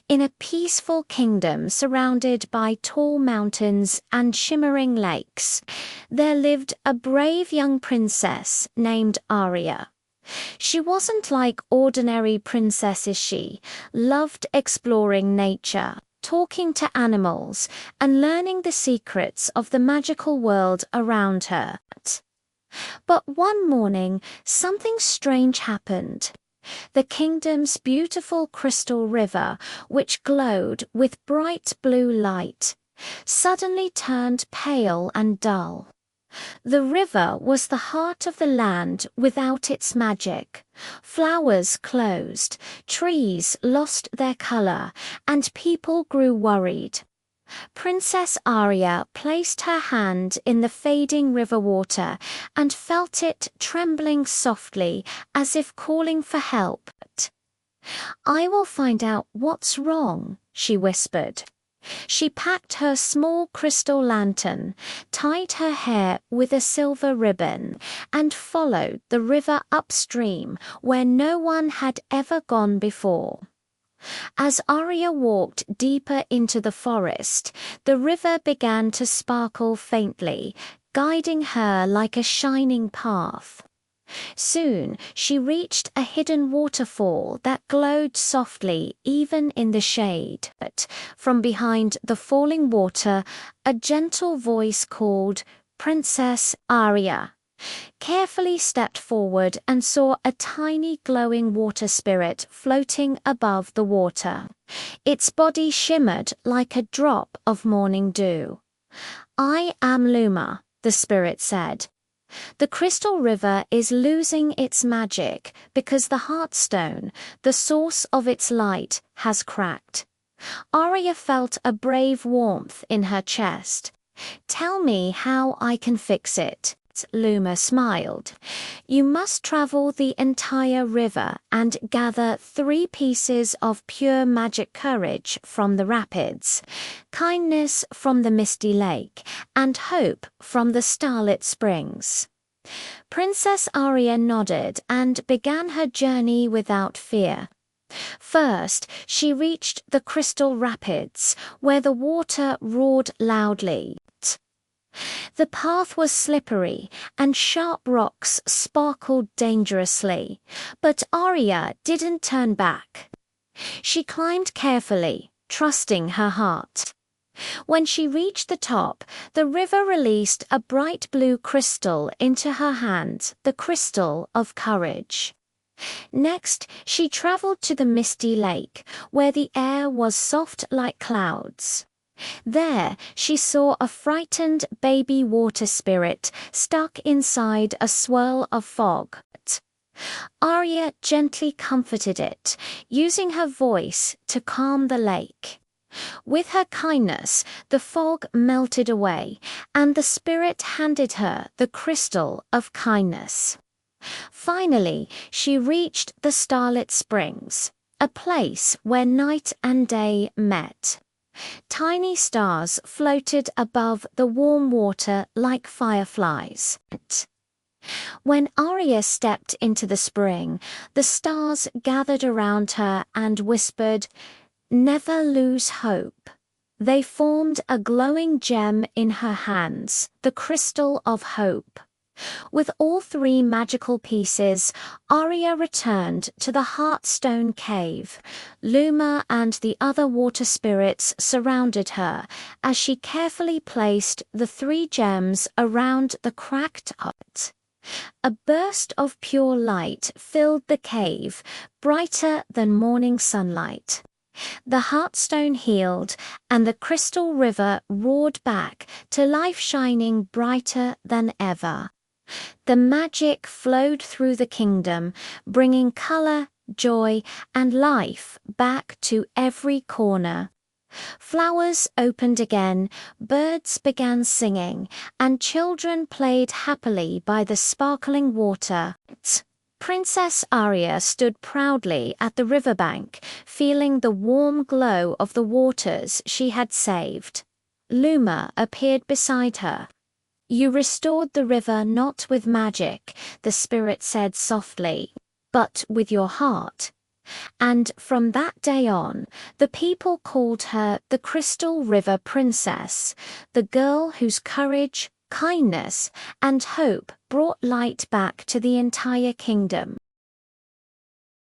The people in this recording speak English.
In a peaceful kingdom surrounded by tall mountains and shimmering lakes, there lived a brave young princess named Aria. She wasn't like ordinary princesses. She loved exploring nature, talking to animals, and learning the secrets of the magical world around her. But one morning, something strange happened. The kingdom's beautiful crystal river, which glowed with bright blue light, suddenly turned pale and dull. The river was the heart of the land without its magic. Flowers closed, trees lost their color, and people grew worried. Princess Aria placed her hand in the fading river water and felt it trembling softly as if calling for help. "I will find out what's wrong," she whispered. She packed her small crystal lantern, tied her hair with a silver ribbon, and followed the river upstream where no one had ever gone before. As Aria walked deeper into the forest, the river began to sparkle faintly, guiding her like a shining path. Soon she reached a hidden waterfall that glowed softly even in the shade. But from behind the falling water, a gentle voice called, "Princess Aria," carefully stepped forward and saw a tiny glowing water spirit floating above the water. Its body shimmered like a drop of morning dew. "I am Luma," the spirit said. "The crystal river is losing its magic because the heartstone, the source of its light, has cracked." Aria felt a brave warmth in her chest. "Tell me how I can fix it." Luma smiled. "You must travel the entire river and gather 3 pieces of pure magic courage from the rapids, kindness from the misty lake, and hope from the starlit springs." Princess Aria nodded and began her journey without fear. First, she reached the crystal rapids, where the water roared loudly. The path was slippery, and sharp rocks sparkled dangerously, but Aria didn't turn back. She climbed carefully, trusting her heart. When she reached the top, the river released a bright blue crystal into her hand, the crystal of courage. Next, she traveled to the misty lake, where the air was soft like clouds. There, she saw a frightened baby water spirit stuck inside a swirl of fog. Aria gently comforted it, using her voice to calm the lake. With her kindness, the fog melted away, and the spirit handed her the crystal of kindness. Finally, she reached the starlit springs, a place where night and day met. Tiny stars floated above the warm water like fireflies. When Aria stepped into the spring, the stars gathered around her and whispered, "Never lose hope." They formed a glowing gem in her hands, the crystal of hope. With all 3 magical pieces, Aria returned to the Heartstone Cave. Luma and the other water spirits surrounded her as she carefully placed the 3 gems around the cracked hut. A burst of pure light filled the cave, brighter than morning sunlight. The Heartstone healed, and the crystal river roared back to life, shining brighter than ever. The magic flowed through the kingdom, bringing color, joy, and life back to every corner. Flowers opened again, birds began singing, and children played happily by the sparkling water. Princess Aria stood proudly at the riverbank, feeling the warm glow of the waters she had saved. Luma appeared beside her. "You restored the river not with magic," the spirit said softly, "but with your heart. And from that day on, the people called her the Crystal River Princess, the girl whose courage, kindness, and hope brought light back to the entire kingdom.